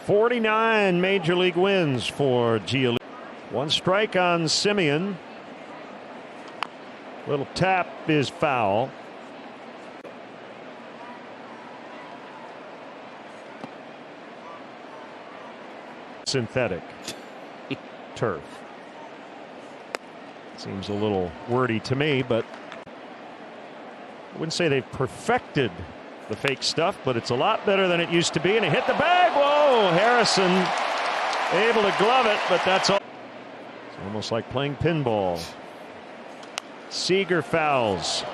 49 major league wins for Giolito. One strike on Simeon. Little tap is foul. Synthetic turf. Seems a little wordy to me, but I wouldn't say they've perfected the fake stuff, but it's a lot better than it used to be. And it hit the bag. Whoa, Harrison able to glove it, but that's all. It's almost like playing pinball. Seager fouls.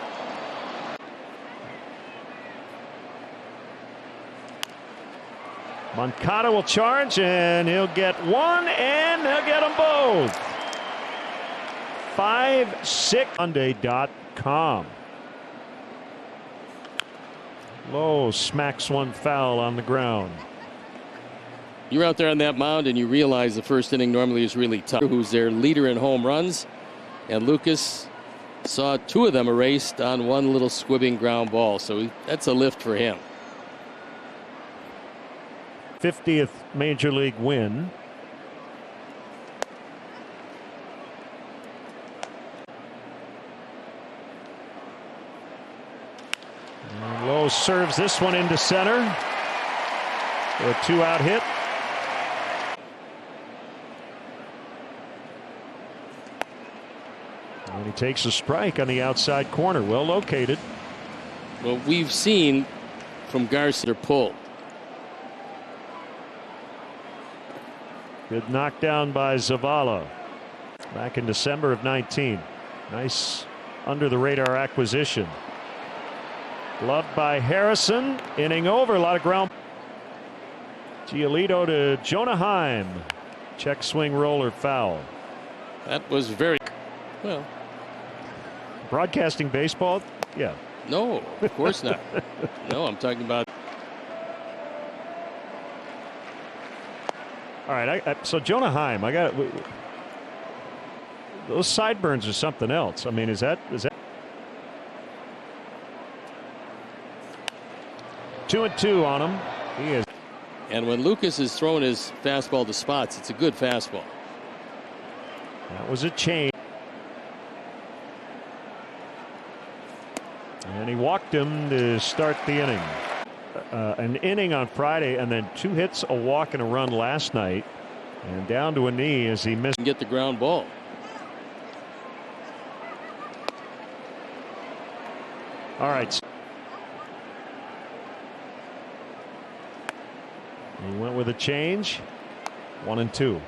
Moncada will charge, and he'll get one, and he'll get them both. 5-6 Monday.com. Lowe smacks one foul on the ground. You're out there on that mound and you realize the first inning normally is really tough. Who's their leader in home runs, and Lucas saw two of them erased on one little squibbing ground ball, so that's a lift for him. 50th major league win. And Lowe serves this one into center for a 2-out hit. And he takes a strike on the outside corner. Well located. Well, we've seen from Garcia pull. Good knockdown by Zavala back in December of 19. Nice under the radar acquisition. Gloved by Harrison. Inning over. A lot of ground. Giolito to Dawg&Hen. Check swing roller foul. That was very well. Broadcasting baseball? Yeah. No, of course not. No, I'm talking about. All right, so Dawg&Hen, I got those sideburns are something else. I mean, is that 2-2 on him? He is. And when Lucas is throwing his fastball to spots, it's a good fastball. That was a change. And he walked him to start the inning. An inning on Friday, and then 2 hits, a walk, and a run last night. And down to a knee as he missed. Get the ground ball. All right. He went with a change. 1-2.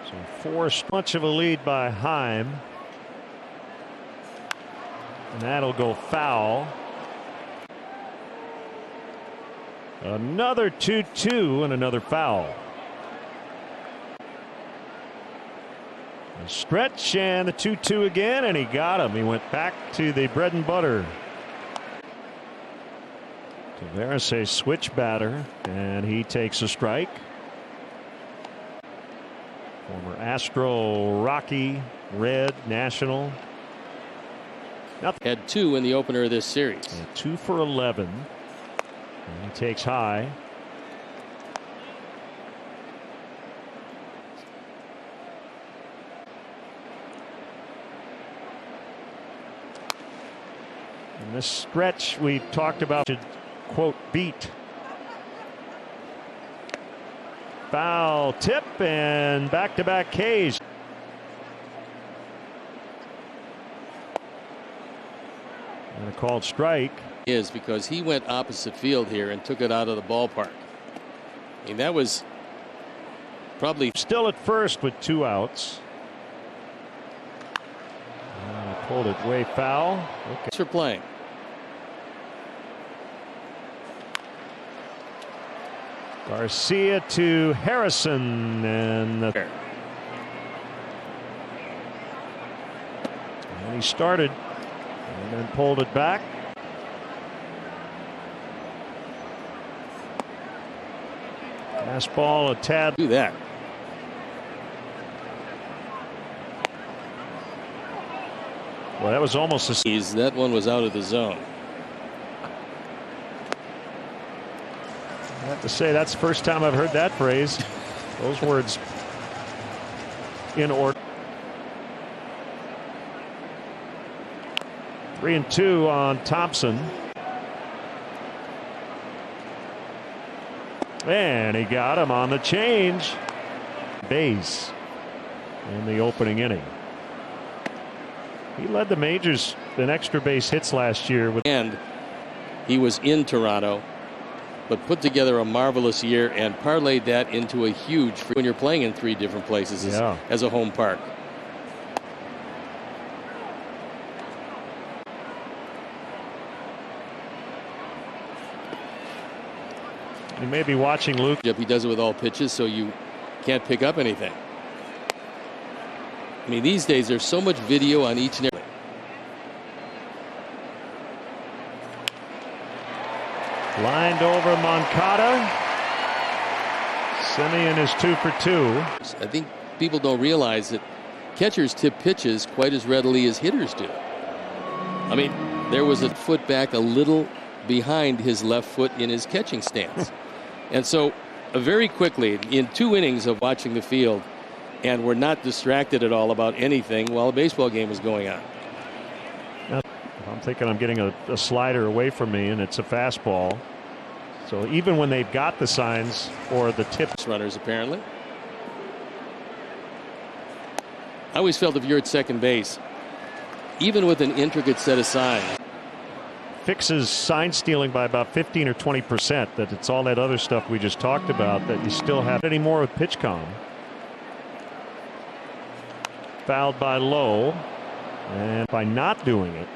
So forced much of a lead by Heim. And that'll go foul. Another 2-2 and another foul. A stretch and the 2-2 again, and he got him. He went back to the bread and butter. Tavares a switch batter, and he takes a strike. Former Astro, Rocky, Red, National. Had 2 in the opener of this series. 2 for 11. And he takes high. And this stretch we talked about should, quote, beat. Foul tip and back-to-back Ks. And a called strike. Is because he went opposite field here and took it out of the ballpark. I mean, that was probably still at first with 2 outs. Pulled it way foul. Okay. Thanks for playing. Garcia to Harrison, and he started and then pulled it back. Fastball a tad. Do that. Well, that was almost a. That one was out of the zone. To say that's the first time I've heard that phrase. Those words in order. 3-2 on Thompson. And he got him on the change. Base in the opening inning. He led the majors in extra base hits last year. And he was in Toronto, but put together a marvelous year and parlayed that into a huge when you're playing in 3 different places as a home park. You may be watching Luke. He does it with all pitches, so you can't pick up anything. I mean, these days there's so much video on each and every. Lined over Moncada. Semien is 2 for 2. I think people don't realize that catchers tip pitches quite as readily as hitters do. I mean, there was a foot back a little behind his left foot in his catching stance. And so very quickly in 2 innings of watching the field, and we're not distracted at all about anything while a baseball game is going on. I'm thinking I'm getting a slider away from me, and it's a fastball. So even when they've got the signs or the tips. Runners apparently. I always felt if you're at second base, even with an intricate set of signs. Fixes sign stealing by about 15 or 20%. That it's all that other stuff we just talked about that you still have anymore with PitchCom. Fouled by Lowe, and by not doing it.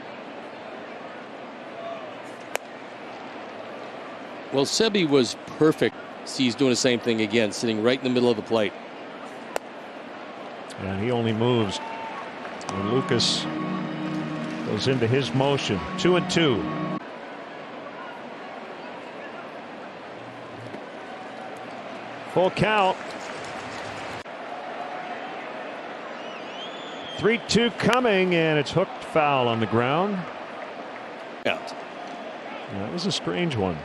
Well, Sebi was perfect. See, he's doing the same thing again, sitting right in the middle of the plate. And he only moves when Lucas goes into his motion. 2-2. Full count. 3-2 coming, and it's hooked foul on the ground. Out. That was a strange one.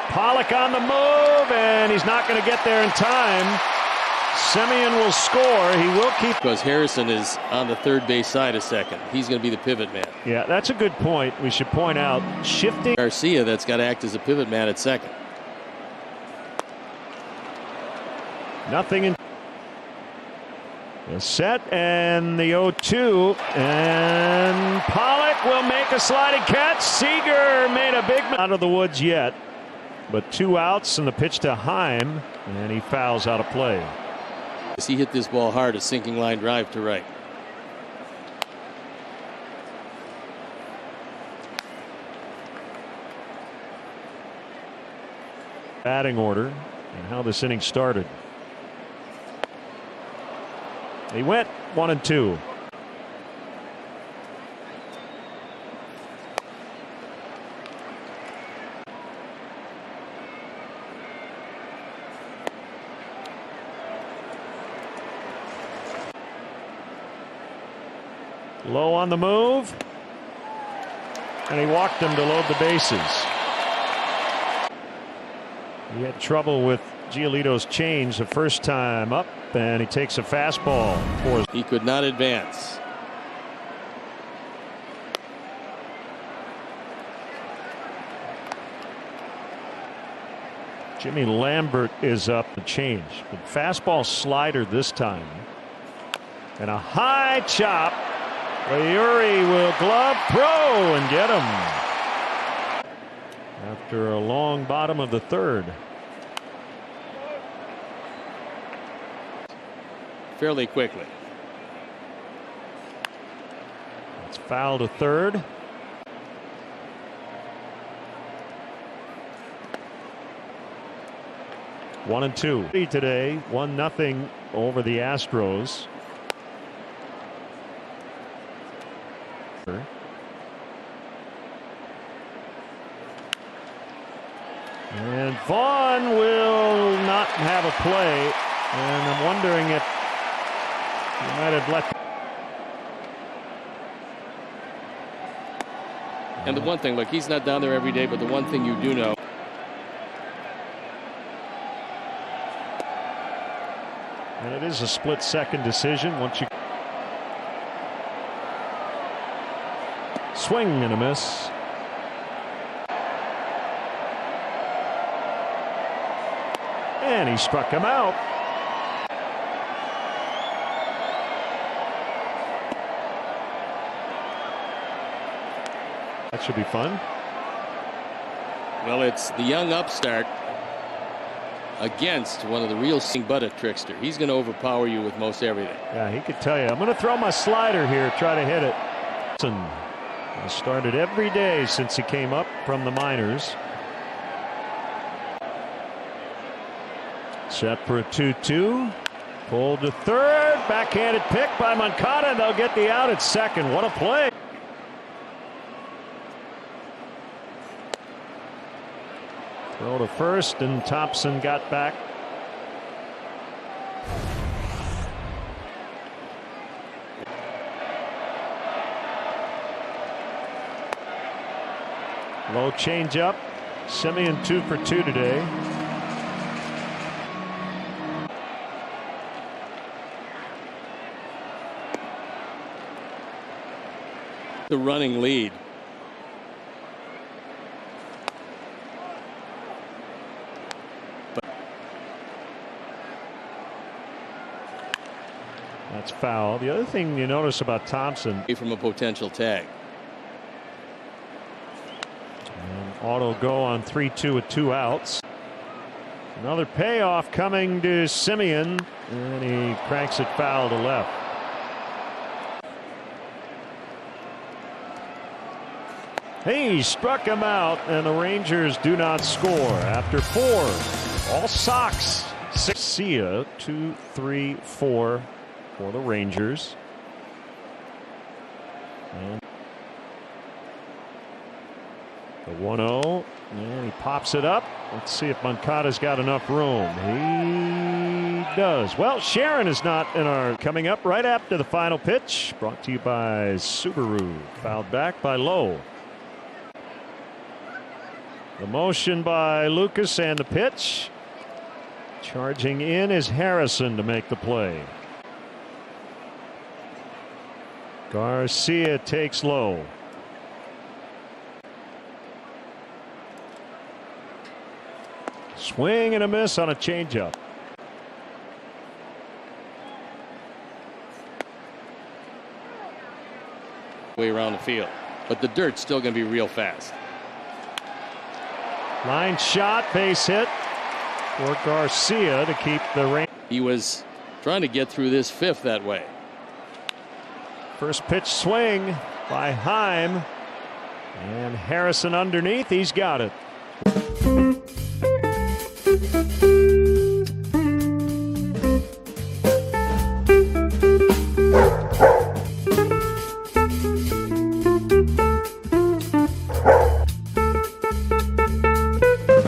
Pollock on the move, and he's not going to get there in time. Semien will score. He will keep. Because Harrison is on the third base side a second. He's going to be the pivot man. Yeah, that's a good point. We should point out shifting. Garcia, that's got to act as a pivot man at second. Nothing in. The set and the 0-2, and Pollock will make a sliding catch. Seager made a big out of the woods yet, but 2 outs and the pitch to Heim, and he fouls out of play. He hit this ball hard, a sinking line drive to right. Batting order and how this inning started. He went 1-2. Low on the move, and he walked him to load the bases. He had trouble with Giolito's change the first time up, and he takes a fastball. He could not advance. Jimmy Lambert is up the change, but fastball slider this time, and a high chop. Uri will glove throw and get him after a long bottom of the third. Fairly quickly. It's foul to third. One and two today. 1-0 over the Astros. And Vaughn will not have a play, and I'm wondering if he might have let. And the one thing, look, he's not down there every day, but the one thing you do know. And it is a split-second decision once you swing and a miss. And he struck him out. That should be fun. Well, it's the young upstart against one of the real but a trickster. He's going to overpower you with most everything. Yeah, he could tell you, I'm going to throw my slider here, try to hit it. He started every day since he came up from the minors. Set for a 2-2. Pulled to third. Backhanded pick by Moncada. They'll get the out at second. What a play. Throw to first, and Thompson got back. Low changeup. Semien 2 for 2 today. The running lead. That's foul. The other thing you notice about Thompson, From a potential tag. and auto go on 3-2 with 2 outs. Another payoff coming to Semien, and he cranks it foul to left. He struck him out, and the Rangers do not score after 4. All Sox. 6. Sia 2, 3, 4 for the Rangers. And the 1-0, and he pops it up. Let's see if Moncada's got enough room. He does. Well, Sharon is not in our coming up right after the final pitch. Brought to you by Subaru. Fouled back by Lowe. The motion by Lucas and the pitch. Charging in is Harrison to make the play. Garcia takes low. Swing and a miss on a changeup. Way around the field, but the dirt's still going to be real fast. Line shot, base hit for Garcia to keep the rain. He was trying to get through this 5th that way. First pitch swing by Heim, and Harrison underneath. He's got it.